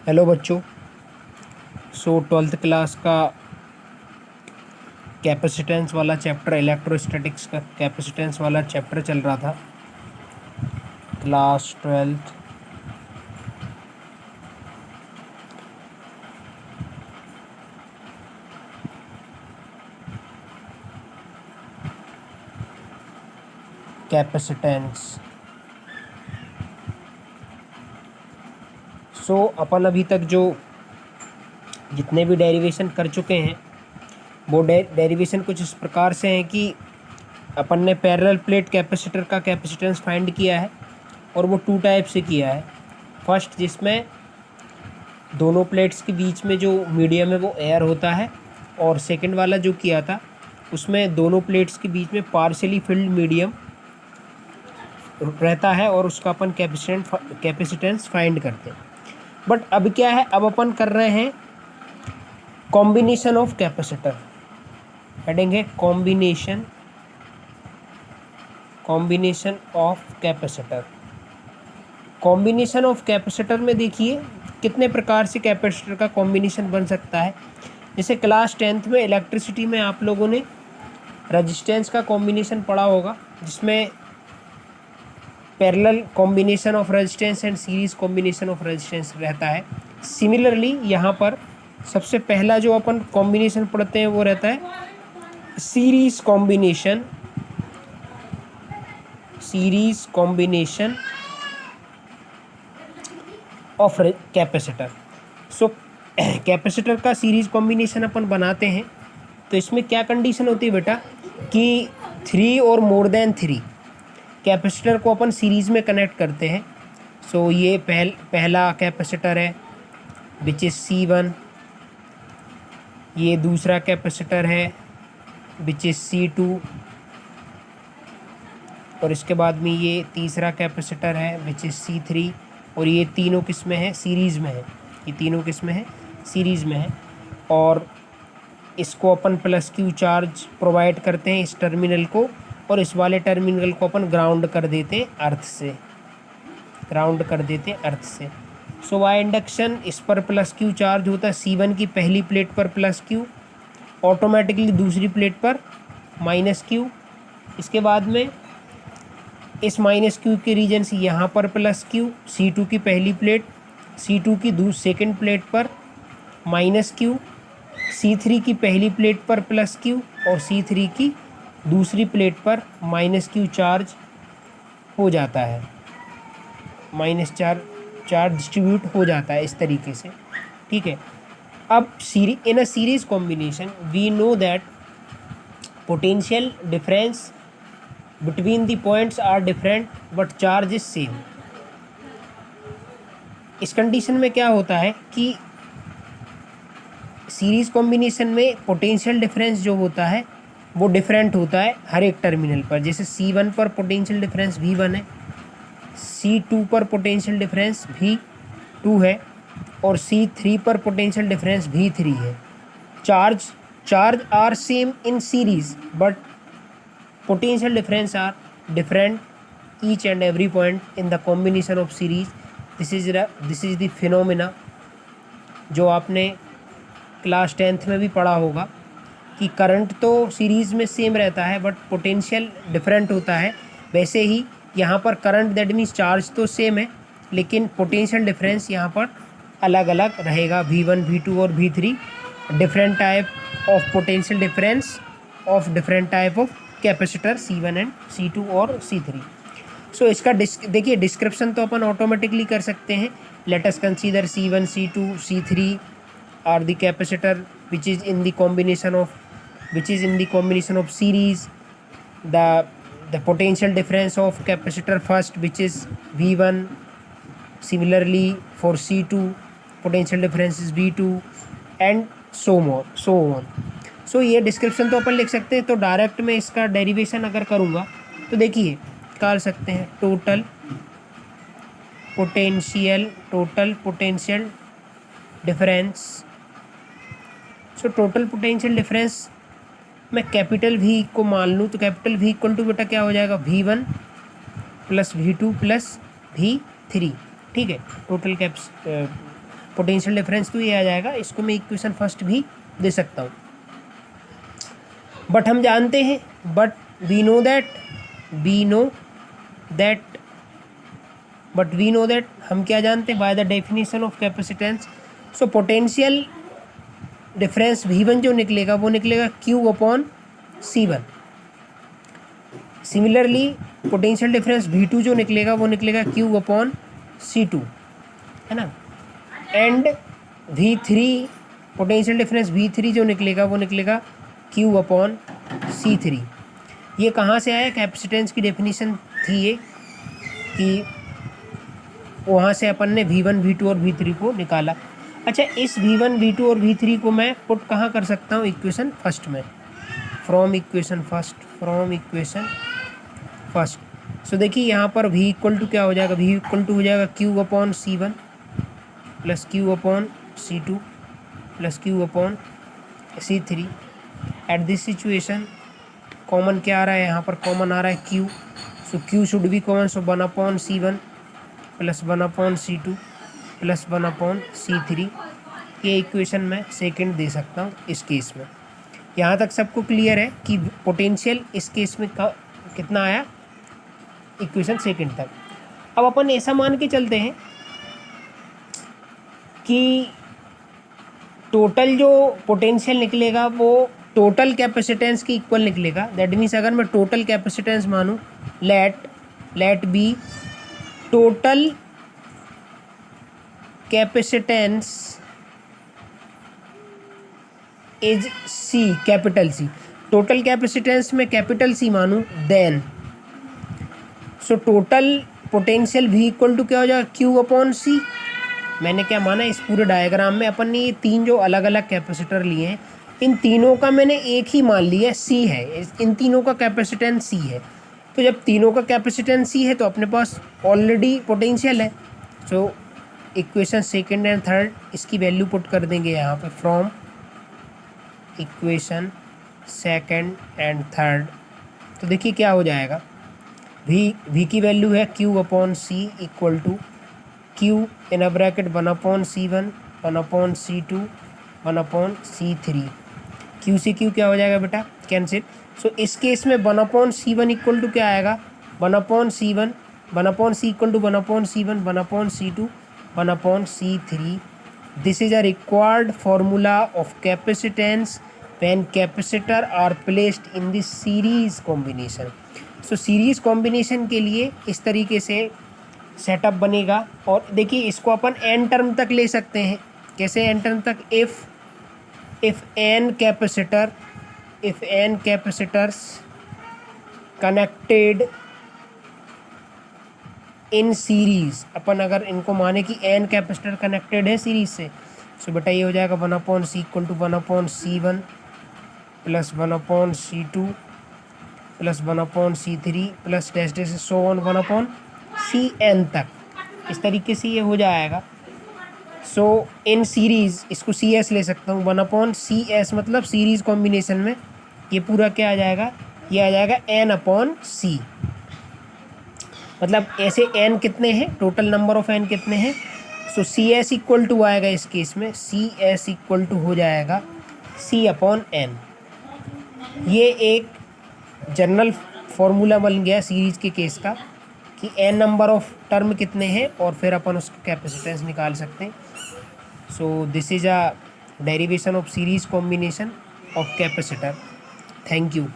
Hello बच्चों। Twelfth class का capacitance वाला चैप्टर, इलेक्ट्रोस्टैटिक्स का कैपेसिटेंस वाला चैप्टर चल रहा था। Class twelfth capacitance. अपन अभी तक जो जितने भी डेरिवेशन कर चुके हैं वो डेरिवेशन कुछ इस प्रकार से हैं कि अपन ने पैरेलल प्लेट कैपेसिटर का कैपेसिटेंस फाइंड किया है और वो टू टाइप से किया है। फर्स्ट, जिसमें दोनों प्लेट्स के बीच में जो मीडियम है वो एयर होता है, और सेकंड वाला जो किया था उसमें दोनों प्लेट्स के बीच में पार्शियली फिल्ड मीडियम रहता है और उसका अपन कैपेसिटेंस फाइंड करते हैं। बट अब क्या है, अब अपन कर रहे हैं कॉम्बिनेशन ऑफ कैपेसिटर। हेडिंग है combination of capacitor. Combination of capacitor में देखिए कितने प्रकार से कैपेसिटर का कॉम्बिनेशन बन सकता है। जैसे क्लास 10th में इलेक्ट्रिसिटी में आप लोगों ने रेजिस्टेंस का कॉम्बिनेशन पढ़ा होगा, जिसमें parallel combination of resistance and series combination of resistance रहता है। सिमिलरली यहाँ पर सबसे पहला जो अपन कॉम्बिनेशन पढ़ते हैं वो रहता है series combination of capacitor. Capacitor का सीरीज कॉम्बिनेशन अपन बनाते हैं तो इसमें क्या कंडीशन होती है बेटा कि 3 और मोर देन 3 कैपेसिटर को अपन सीरीज़ में कनेक्ट करते हैं। ये पहला कैपेसिटर है विच इज़ C1, ये दूसरा कैपेसिटर है विच इज़ C2, और इसके बाद में ये तीसरा कैपेसिटर है विच इज़ C3, और ये तीनों किस में है, सीरीज़ में है। ये तीनों किस में है, सीरीज़ में है। और इसको अपन प्लस क्यू चार्ज प्रोवाइड करते हैं इस टर्मिनल को, और इस वाले टर्मिनल को अपन ग्राउंड कर देते हैं अर्थ से। वाई इंडक्शन, इस पर प्लस क्यू चार्ज होता है C1 की पहली प्लेट पर प्लस क्यू, ऑटोमेटिकली दूसरी प्लेट पर माइनस क्यू। इसके बाद में इस माइनस क्यू के रीजन से यहाँ पर प्लस क्यू, C2 की पहली प्लेट, C2 की सेकेंड प्लेट पर माइनस क्यू, C3 की पहली प्लेट पर प्लस क्यू और C3 की दूसरी प्लेट पर माइनस क्यू चार्ज हो जाता है, माइनस चार्ज डिस्ट्रीब्यूट हो जाता है इस तरीके से। ठीक है। अब in a series combination we know that potential difference between the points are different but charge is same. इस कंडीशन में क्या होता है कि सीरीज कॉम्बिनेशन में पोटेंशियल डिफरेंस जो होता है वो डिफरेंट होता है हर एक टर्मिनल पर। जैसे C1 पर पोटेंशियल डिफरेंस V1 है, C2 पर पोटेंशियल डिफरेंस V2 है, और C3 पर पोटेंशियल डिफरेंस V3 है। Charge are same in series but potential difference are different each and every point in the combination of series. this is the phenomena जो आपने class 10th में भी पढ़ा होगा कि करंट तो सीरीज़ में सेम रहता है बट पोटेंशियल डिफरेंट होता है। वैसे ही यहाँ पर करंट दैट मीन्स चार्ज तो सेम है लेकिन पोटेंशियल डिफरेंस यहाँ पर अलग अलग रहेगा। V1, V2 और V3 different type of potential difference of different type of capacitor C1 and C2 और C3। इसका देखिए डिस्क्रिप्शन तो अपन ऑटोमेटिकली कर सकते हैं। Let us consider C1, C2, C3 are the capacitor which is in the combination of series. The potential difference of capacitor first which is V1, similarly for C2 potential difference is V2 and so on. ये description तो अपन लिख सकते हैं। तो direct में इसका derivation अगर करूँगा तो देखिए कर सकते हैं total potential difference. Total potential difference मैं कैपिटल V को मान लूँ तो कैपिटल V इक्वल टू बेटा क्या हो जाएगा, V1 plus V2 plus V3। ठीक है। टोटल पोटेंशियल डिफरेंस तो ये आ जाएगा। इसको मैं इक्वेशन फर्स्ट भी दे सकता हूँ, बट हम जानते हैं, बट वी नो दैट हम क्या जानते हैं, by the definition of capacitance. So potential difference V1 जो निकलेगा वो निकलेगा Q/C1। Similarly potential difference V2 जो निकलेगा वो निकलेगा Q/C2, है ना। And V3 potential difference V3 जो निकलेगा वो निकलेगा Q/C3। ये कहाँ से आया, कैपेसिटेंस की डेफिनेशन थी ये, कि वहाँ से अपन ने V1 V2 और V3 को निकाला। अच्छा, इस V1 V2 और V3 को मैं पुट कहाँ कर सकता हूँ, इक्वेशन फर्स्ट में, फ्रॉम इक्वेशन फर्स्ट। सो देखिए यहाँ पर V इक्वल टू क्या हो जाएगा, V इक्वल टू हो जाएगा Q/C1 plus Q/C2 plus Q/C3। At this situation common क्या आ रहा है, यहाँ पर कॉमन आ रहा है Q। So Q should be common, so 1/C1 plus 1/C2 plus 1/C3। ये इक्वेशन मैं सेकंड दे सकता हूँ इस केस में। यहाँ तक सबको क्लियर है कि पोटेंशियल इस केस में कितना आया, इक्वेशन सेकंड तक। अब अपन ऐसा मान के चलते हैं कि टोटल जो पोटेंशियल निकलेगा वो टोटल कैपेसिटेंस के इक्वल निकलेगा। दैट मीन्स अगर मैं टोटल कैपेसिटेंस मानूँ, let be total capacitance is C, capital C। Total capacitance में कैपिटल C मानूँ, then so total potential V equal to क्या हो जाएगा, Q/C। मैंने क्या माना, इस पूरे डायग्राम में अपन ने ये तीन जो अलग अलग कैपेसिटर लिए हैं, इन तीनों का मैंने एक ही मान लिया C है, इन तीनों का कैपेसिटेंस C है। तो जब तीनों का कैपेसिटेंस C है तो अपने पास ऑलरेडी पोटेंशियल है। So equation second and third इसकी वैल्यू पुट कर देंगे यहाँ पे, from equation second and third. तो देखिए क्या हो जाएगा, V की वैल्यू है Q/C equal to Q in a bracket 1/C1 1/C2 1/C3। Q से Q क्या हो जाएगा बेटा, कैंसिल। सो इस केस में 1/C1 इक्वल टू क्या आएगा, 1/C1 1/C equal to 1/C1 1/C2 1/C3। This is a required formula of capacitance when capacitor are placed in this series combination. So series combination के लिए इस तरीके से सेटअप बनेगा। और देखिए इसको अपन एन टर्म तक ले सकते हैं। कैसे एन टर्म तक, if n capacitors connected in series, अपन अगर इनको माने कि एन कैपेसिटर कनेक्टेड है सीरीज से, सो बेटा ये हो जाएगा 1/C equal to 1/C1 plus 1/C2 plus 1/C3 plus dash dash so on 1/Cn तक। इस तरीके से ये हो जाएगा। सो इन सीरीज़ इसको CS ले सकता हूँ, 1/CS मतलब सीरीज़ कॉम्बिनेशन में ये पूरा क्या आ जाएगा, ये आ जाएगा n/C। मतलब ऐसे n कितने हैं, टोटल नंबर ऑफ n कितने हैं। सो CS इक्वल टू आएगा इस केस में, CS इक्वल टू हो जाएगा C/n। ये एक जनरल फॉर्मूला बन गया सीरीज़ के केस का कि n नंबर ऑफ टर्म कितने हैं और फिर अपन उसका कैपेसिटेंस निकाल सकते हैं। So this is a derivation of series combination of capacitor. Thank you.